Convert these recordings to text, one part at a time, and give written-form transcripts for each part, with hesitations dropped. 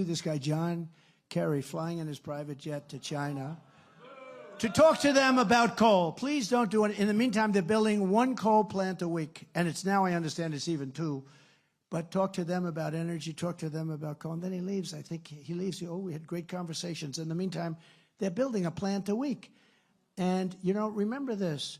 This guy, John Kerry, flying in his private jet to China to talk to them about coal. Please don't do it. In the meantime, they're building one coal plant a week. And it's now, I understand, it's even two. But talk to them about energy, talk to them about coal. And then he leaves. I think he leaves. Oh, we had great conversations. In the meantime, they're building a plant a week. And, you know, remember this.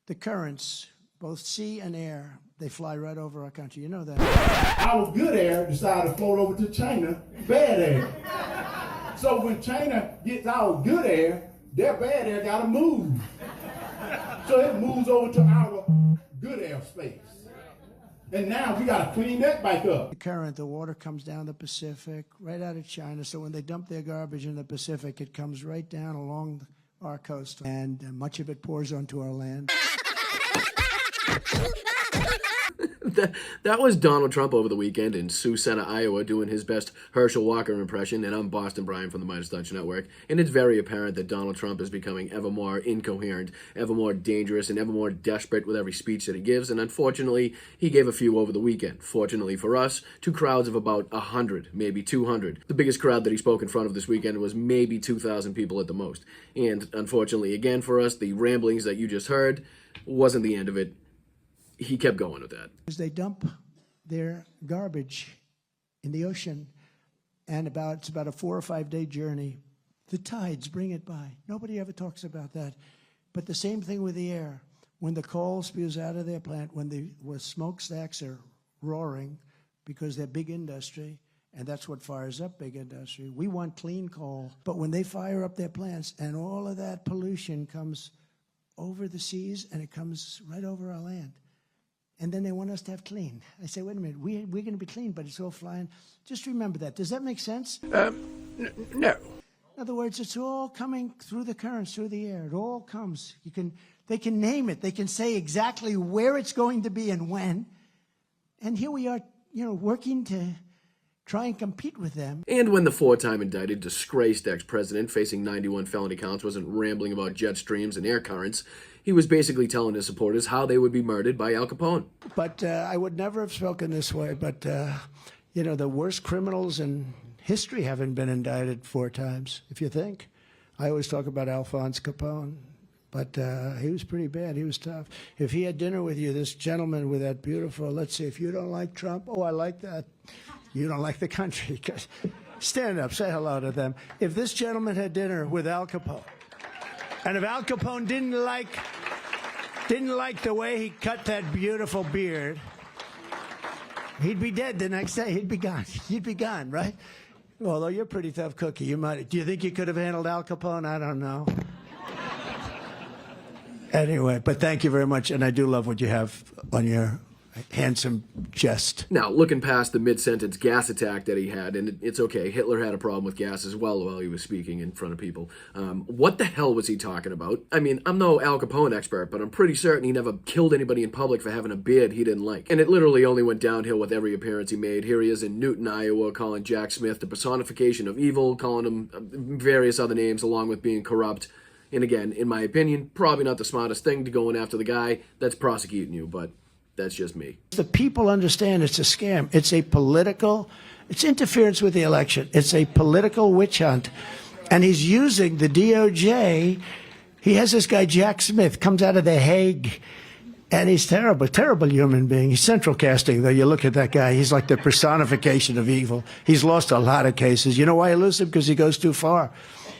The currents, both sea and air, they fly right over our country. You know that. Our good air decided to float over to China, bad air. So when China gets our good air, their bad air got to move. So it moves over to our good air space. And now we got to clean that back up. The current, the water comes down the Pacific, right out of China. So when they dump their garbage in the Pacific, it comes right down along our coast. And much of it pours onto our land. That was Donald Trump over the weekend in Sioux Center, Iowa, doing his best Herschel Walker impression. And I'm Boston Brian from the Midas Touch Network. And it's very apparent that Donald Trump is becoming ever more incoherent, ever more dangerous, and ever more desperate with every speech that he gives. And unfortunately, he gave a few over the weekend. Fortunately for us, two crowds of about 100, maybe 200. The biggest crowd that he spoke in front of this weekend was maybe 2,000 people at the most. And unfortunately, again, for us, the ramblings that you just heard wasn't the end of it. He kept going with that. They dump their garbage in the ocean, and it's about a 4 or 5 day journey. The tides bring it by. Nobody ever talks about that. But the same thing with the air. When the coal spews out of their plant, when the smokestacks are roaring because they're big industry, and that's what fires up big industry. We want clean coal. But when they fire up their plants and all of that pollution comes over the seas and it comes right over our land, and then they want us to have clean. I say, wait a minute, we're going to be clean, but it's all flying. Just remember that. Does that make sense? No. In other words, it's all coming through the currents, through the air. It all comes. They can name it. They can say exactly where it's going to be and when. And here we are, you know, working to try and compete with them. And when the four-time indicted, disgraced ex-president facing 91 felony counts wasn't rambling about jet streams and air currents, he was basically telling his supporters how they would be murdered by Al Capone. But I would never have spoken this way, but, you know, the worst criminals in history haven't been indicted 4 times, if you think. I always talk about Alphonse Capone, but he was pretty bad. He was tough. If he had dinner with you, this gentleman with that beautiful, let's see, if you don't like Trump, oh, I like that. You don't like the country. Stand up, say hello to them. If this gentleman had dinner with Al Capone, and if Al Capone didn't like the way he cut that beautiful beard, he'd be dead the next day. He'd be gone. You'd be gone, right? Although you're a pretty tough cookie. Do you think you could have handled Al Capone? I don't know. Anyway, but thank you very much, and I do love what you have on your handsome chest. Now, looking past the mid-sentence gas attack that he had, and it's okay, Hitler had a problem with gas as well while he was speaking in front of people. What the hell was he talking about? I mean, I'm no Al Capone expert, but I'm pretty certain he never killed anybody in public for having a beard he didn't like. And it literally only went downhill with every appearance he made. Here he is in Newton, Iowa, calling Jack Smith the personification of evil, calling him various other names along with being corrupt. And again, in my opinion, probably not the smartest thing to go in after the guy that's prosecuting you, but that's just me. The people understand it's a scam. It's interference with the election. It's a political witch hunt. And he's using the DOJ. He has this guy, Jack Smith, comes out of The Hague, and he's terrible, terrible human being. He's central casting, though. You look at that guy, he's like the personification of evil. He's lost a lot of cases. You know why he loses them? Because he goes too far.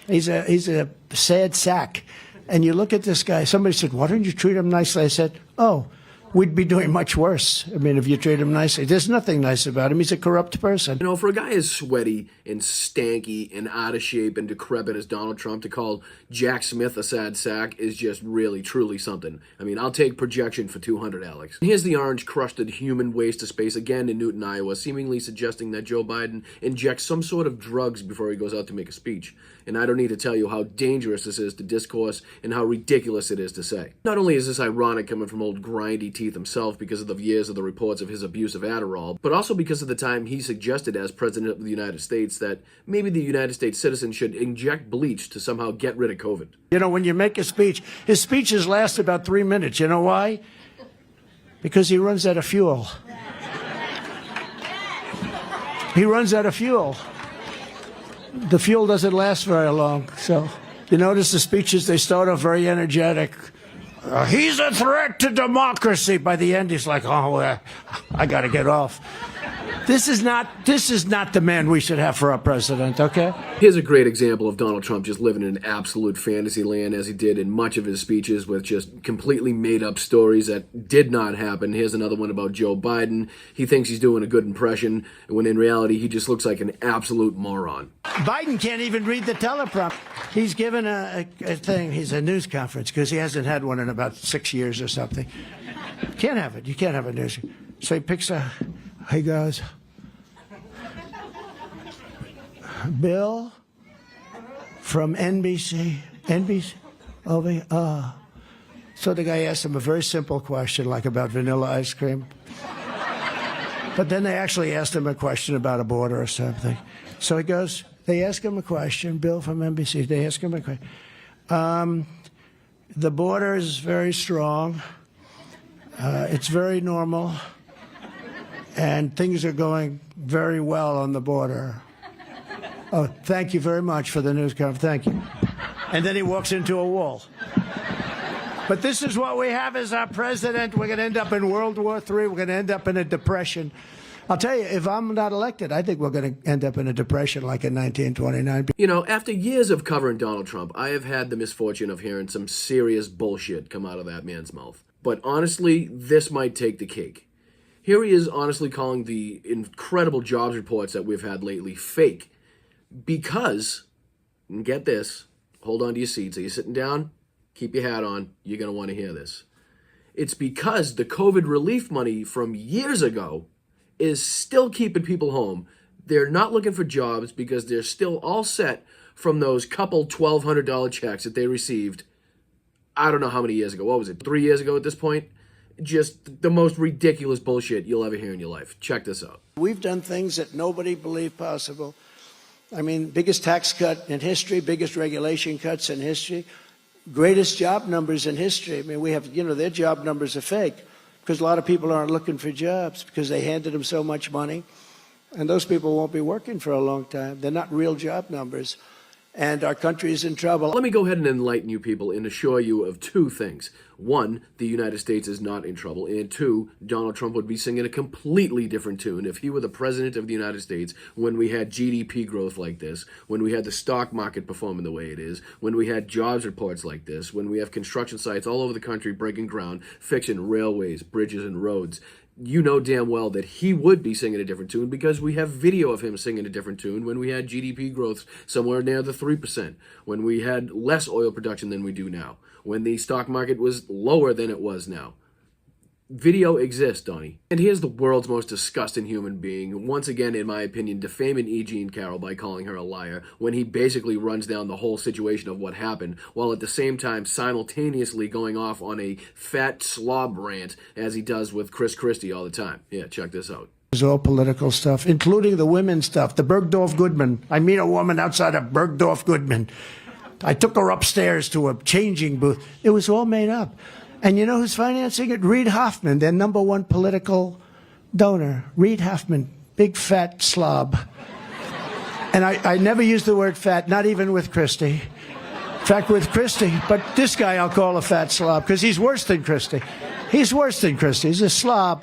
He's a sad sack. And you look at this guy. Somebody said, why don't you treat him nicely? I said, oh, we'd be doing much worse. I mean, if you treat him nicely. There's nothing nice about him. He's a corrupt person. You know, for a guy as sweaty and stanky and out of shape and decrepit as Donald Trump, to call Jack Smith a sad sack is just really, truly something. I mean, I'll take projection for 200, Alex. Here's the orange-crusted human waste of space again in Newton, Iowa, seemingly suggesting that Joe Biden injects some sort of drugs before he goes out to make a speech. And I don't need to tell you how dangerous this is to discourse and how ridiculous it is to say. Not only is this ironic coming from old grindy teeth himself because of the years of the reports of his abuse of Adderall, but also because of the time he suggested as President of the United States that maybe the United States citizens should inject bleach to somehow get rid of COVID. You know, when you make a speech, his speeches last about 3 minutes. You know why? Because he runs out of fuel. He runs out of fuel. the fuel doesn't last very long. So you notice the speeches, they start off very energetic. He's a threat to democracy. By the end, he's like, oh, I got to get off. This is not the man we should have for our president, okay? Here's a great example of Donald Trump just living in absolute fantasy land, as he did in much of his speeches, with just completely made-up stories that did not happen. Here's another one about Joe Biden. He thinks he's doing a good impression, when in reality, he just looks like an absolute moron. Biden can't even read the teleprompter. He's given a thing. He's a news conference because he hasn't had one in about 6 years or something. Can't have it. You can't have a news. So he picks hey guys, Bill from NBC, over here. So the guy asked him a very simple question, like about vanilla ice cream. But then they actually asked him a question about a border or something. So he goes, they ask him a question, Bill from NBC, they ask him a question. The border is very strong. It's very normal. And things are going very well on the border. Oh, thank you very much for the news conference. Thank you. And then he walks into a wall. But this is what we have as our president. We're going to end up in World War III. We're going to end up in a depression. I'll tell you, if I'm not elected, I think we're going to end up in a depression like in 1929. You know, after years of covering Donald Trump, I have had the misfortune of hearing some serious bullshit come out of that man's mouth. But honestly, this might take the cake. Here he is honestly calling the incredible jobs reports that we've had lately fake. Because, and get this, hold on to your seats. Are you sitting down? Keep your hat on. You're going to want to hear this. It's because the COVID relief money from years ago is still keeping people home. They're not looking for jobs because they're still all set from those couple $1,200 checks that they received, I don't know how many years ago. What was it, 3 years ago at this point? Just the most ridiculous bullshit you'll ever hear in your life. Check this out. We've done things that nobody believed possible. I mean, biggest tax cut in history, biggest regulation cuts in history, greatest job numbers in history. I mean, we have, their job numbers are fake because a lot of people aren't looking for jobs because they handed them so much money. And those people won't be working for a long time. They're not real job numbers. And our country is in trouble. Let me go ahead and enlighten you people and assure you of two things. One, the United States is not in trouble. And two, Donald Trump would be singing a completely different tune if he were the president of the United States when we had GDP growth like this, when we had the stock market performing the way it is, when we had jobs reports like this, when we have construction sites all over the country breaking ground, fixing railways, bridges, and roads. You know damn well that he would be singing a different tune because we have video of him singing a different tune when we had GDP growth somewhere near the 3%, when we had less oil production than we do now, when the stock market was lower than it was now. Video exists, Donnie. And here's the world's most disgusting human being, once again, in my opinion, defaming E. Jean Carroll by calling her a liar, when he basically runs down the whole situation of what happened, while at the same time simultaneously going off on a fat slob rant, as he does with Chris Christie all the time. Yeah, check this out. It's all political stuff, including the women's stuff. The Bergdorf Goodman. I meet a woman outside of Bergdorf Goodman. I took her upstairs to a changing booth. It was all made up. And you know who's financing it? Reid Hoffman, their number one political donor. Reid Hoffman, big fat slob. And I never use the word fat, not even with Christie. In fact, with Christie, but this guy I'll call a fat slob because he's worse than Christie. He's worse than Christie. He's a slob.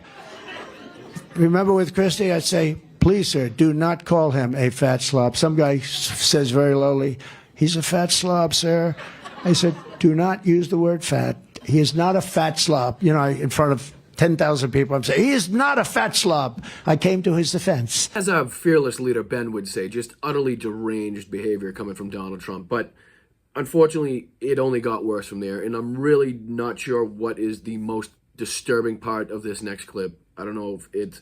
Remember with Christie, I'd say, please, sir, do not call him a fat slob. Some guy says very lowly, he's a fat slob, sir. I said, do not use the word fat. He is not a fat slob. In front of 10,000 people, I'm saying, he is not a fat slob. I came to his defense. As our fearless leader Ben would say, just utterly deranged behavior coming from Donald Trump. But unfortunately, it only got worse from there. And I'm really not sure what is the most disturbing part of this next clip. I don't know if it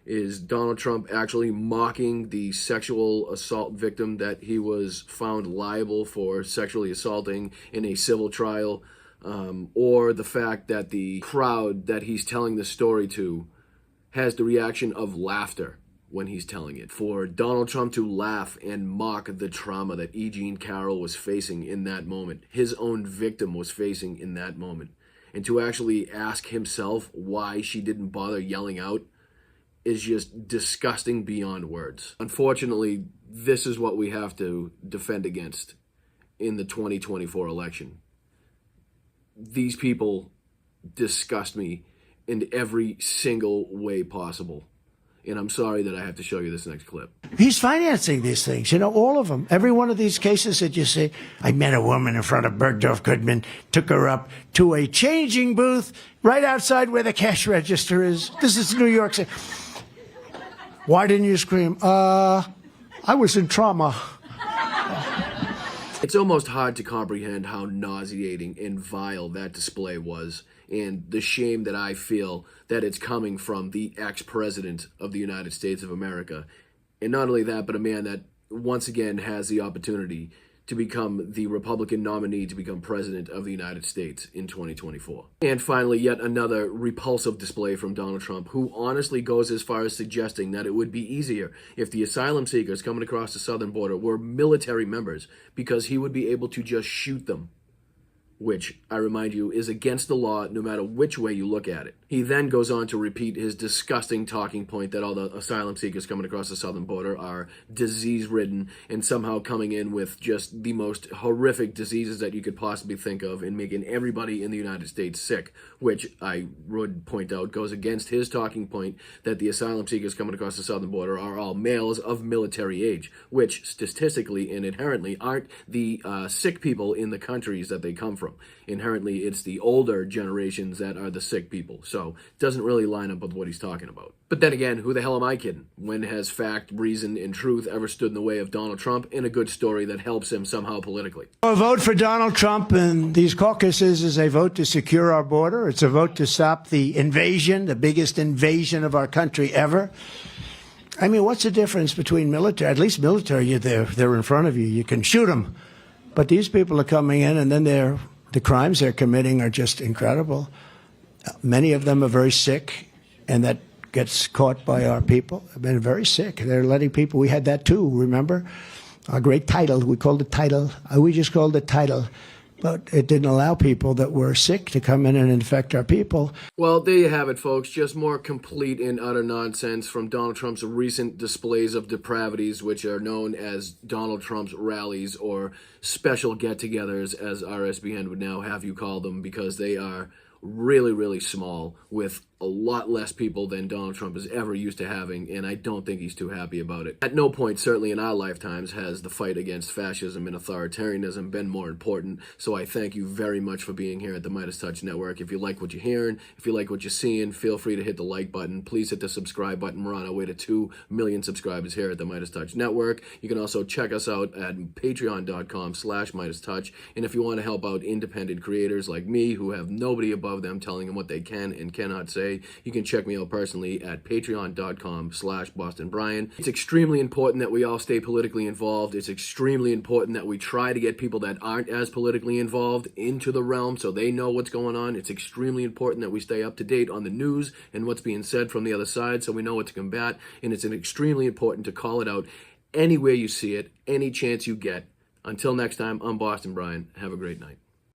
is Donald Trump actually mocking the sexual assault victim that he was found liable for sexually assaulting in a civil trial. Or the fact that the crowd that he's telling the story to has the reaction of laughter when he's telling it. For Donald Trump to laugh and mock the trauma that E. Jean Carroll was facing in that moment, his own victim was facing in that moment, and to actually ask himself why she didn't bother yelling out is just disgusting beyond words. Unfortunately, this is what we have to defend against in the 2024 election. These people disgust me in every single way possible. And I'm sorry that I have to show you this next clip. He's financing these things, all of them. Every one of these cases that you see. I met a woman in front of Bergdorf Goodman, took her up to a changing booth right outside where the cash register is. This is New York City. Why didn't you scream? I was in trauma. It's almost hard to comprehend how nauseating and vile that display was, and the shame that I feel that it's coming from the ex-president of the United States of America. And not only that, but a man that once again has the opportunity to become the Republican nominee to become president of the United States in 2024. And finally, yet another repulsive display from Donald Trump, who honestly goes as far as suggesting that it would be easier if the asylum seekers coming across the southern border were military members, because he would be able to just shoot them, which, I remind you, is against the law no matter which way you look at it. He then goes on to repeat his disgusting talking point that all the asylum seekers coming across the southern border are disease-ridden and somehow coming in with just the most horrific diseases that you could possibly think of and making everybody in the United States sick, which I would point out goes against his talking point that the asylum seekers coming across the southern border are all males of military age, which statistically and inherently aren't the sick people in the countries that they come from. Inherently, it's the older generations that are the sick people. So it doesn't really line up with what he's talking about. But then again, who the hell am I kidding? When has fact, reason, and truth ever stood in the way of Donald Trump in a good story that helps him somehow politically? A vote for Donald Trump in these caucuses is a vote to secure our border. It's a vote to stop the invasion, the biggest invasion of our country ever. I mean, what's the difference between military? At least military, they're in front of you. You can shoot them. But these people are coming in, and then the crimes they're committing are just incredible. Many of them are very sick, and that gets caught by our people. They've been very sick. They're letting people, we had that too, remember? Our great title, we called it title. We just called it title. But it didn't allow people that were sick to come in and infect our people. Well, there you have it, folks. Just more complete and utter nonsense from Donald Trump's recent displays of depravities, which are known as Donald Trump's rallies or special get-togethers, as RSBN would now have you call them, because they are really, really small with a lot less people than Donald Trump is ever used to having, and I don't think he's too happy about it. At no point, certainly in our lifetimes, has the fight against fascism and authoritarianism been more important, so I thank you very much for being here at the Midas Touch Network. If you like what you're hearing, if you like what you're seeing, feel free to hit the like button. Please hit the subscribe button. We're on our way to 2 million subscribers here at the Midas Touch Network. You can also check us out at patreon.com/MidasTouch, and if you want to help out independent creators like me who have nobody above them telling them what they can and cannot say, you can check me out personally at patreon.com/BostonBrian. It's extremely important that we all stay politically involved. It's extremely important that we try to get people that aren't as politically involved into the realm so they know what's going on. It's extremely important that we stay up to date on the news and what's being said from the other side so we know what to combat. And it's extremely important to call it out anywhere you see it, any chance you get. Until next time, I'm Boston Brian. Have a great night.